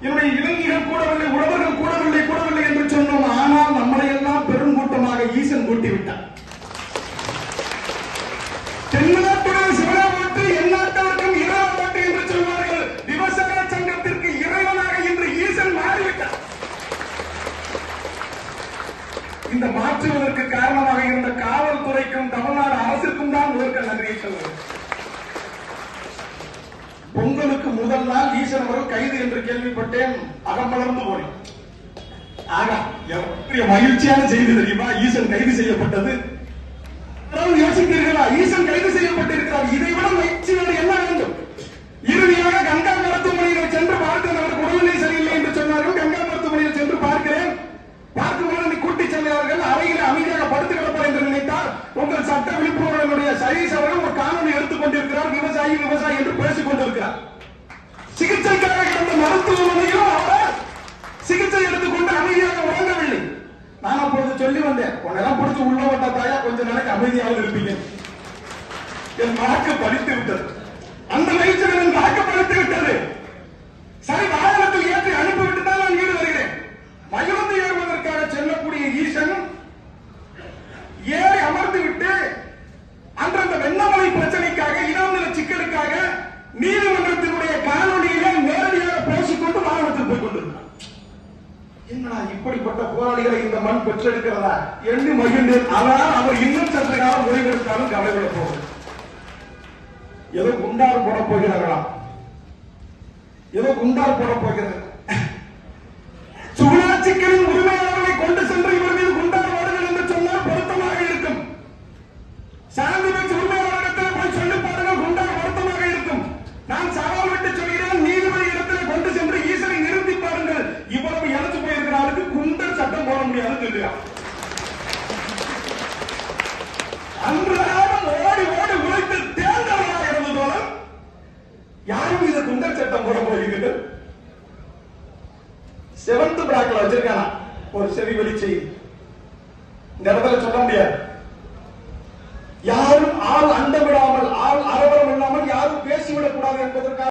என்னுடைய இளைஞர்கள் கூடவில்லை, உழவர்கள் கூடவில்லை என்று சொன்னோம். ஆனால் நம்மளை எல்லாம் பெருங்கூட்டமாக ஈசன் கூட்டிவிட்டார். தென்னாட்டுடைய சிவனாட்டு எந்நாட்டவருக்கும் இறைவனாட்டு என்று சொல்வார்கள். விவசாய சங்கத்திற்கு இறைவனாக இன்று ஈசன் மாறிவிட்டார். இந்த மாற்றுவதற்கு காரணமாக இருந்த காவல்துறைக்கும் தமிழ்நாடு அரசுக்கும் தான் முதற்க நன்றியை சொல்வது. பொங்கலுக்கு முதல் நாள் ஈசன் அவர்கள் கைது என்று கேள்விப்பட்டேன். அகமலர்ந்து போனேன். ஆனா எவ்வளவு மகிழ்ச்சியான செய்தி தெரியுமா? ஈசன் கைது செய்யப்பட்டது. யோசித்தீர்களா? ஈசன் கைது செய்யப்பட்டிருக்கிறார். இதைவிட மகிழ்ச்சி வேறு என்ன வேண்டும்? இறுதியாக கங்கா மருத்துவமனையில் சென்று பார்த்தேன். அவருக்கு உடல்நிலை சரியில்லை என்று சொன்னார்கள். கங்கா மருத்துவமனையில் சென்று பார்க்கிறேன். பார்க்கும்போது கூட்டி செல்கிறார்கள். அறையில் அமைதியாக படுத்து கிடப்பார் என்று நினைத்தார். உங்கள் சட்ட விழிப்புணர்வுடைய சதீஷ் அவர்கள் ஒரு காணொலி எடுத்துக் கொண்டிருக்கிறார். விவசாயி என்று பேசிக் கொண்டிருக்கிறார். சிகிச்சைக்காக கிடந்த மருத்துவமனையிலும் அவர் சிகிச்சை எடுத்துக்கொண்டு அமைதியாக உறங்கவில்லை. நான் அப்பொழுது சொல்லி வந்தேன், உன்னெல்லாம் பிடிச்சி உள்ள வட்டா தாயா கொஞ்ச நாளைக்கு அமைதியாக இருப்பீங்க. என் வாக்கு படித்து விட்டது. அந்த மகிழ்ச்சியில் என் வாக்கு படித்து விட்டது. சரி, வாகனத்தில் ஏற்றி அனுப்பிவிட்டு தான் நான் வீடு வருகிறேன். மகிழ்ந்து ஏறுவதற்காக செல்லக்கூடிய ஈசன் ஏறி அமர்ந்து விட்டு அன்றந்த வெண்ணமலை பிரச்சனைக்காக, இனநில சிக்கலுக்காக நீதிமன்றத்தினுடைய காணொலியிலே நேரடியாக பேசிக்கொண்டு வாகனத்தில் போய் கொண்டிருக்கிறார். என்னடா இப்படிப்பட்ட போராளிகளை இந்த மண் பெற்றெடுக்கிறதா எண்ணி மகிழ்ந்தேன். ஆனால் அவர் இன்னும் சற்று காலம் ஓய்வெடுத்தாலும் கவலைப்பட போகுது. ஏதோ குண்டார் போட போகிறார்களாம். ஏதோ குண்டார் போட போகிறது. சுகுணாச்சிக்கலின் உரிமையாளர்களை கொண்டு சென்று இவர் மீது குண்டார் வாருங்கள் என்று சொன்னால் பொருத்தமாக இருக்கும். சாந்தி பெற்ற உரிமையாளரிடத்தில் போய் சொல்லி பாருங்கள், குண்டார் பொருத்தமாக இருக்கும். நான் சவால் விட்டு சொல்கிறேன், நீதிபதி இடத்தில் கொண்டு சென்று ஈசனை நிறுத்தி பாருங்கள். இவ்வளவு இழந்து போயிருக்கிற ஆளுக்கு குண்டர் சட்டம் போட முடியாதுன்னு சொல்லுகிறார். அன்றாடம் ஓடி ஓடி உழைத்து தேர்ந்தவர்களாக இருந்ததோட யாரும் இதை குண்டர் சட்டம் போட போகிறீர்கள். 7th பிராக்ல வச்சிருக்கானா ஒரு செவி வெளி செய்தி. இந்த இடத்துல சொல்ல முடியாது. யாரும் ஆள் அண்ட விடாமல், ஆள் அரவரம் இல்லாமல் யாரும் பேசிவிடக் கூடாது என்பதற்காக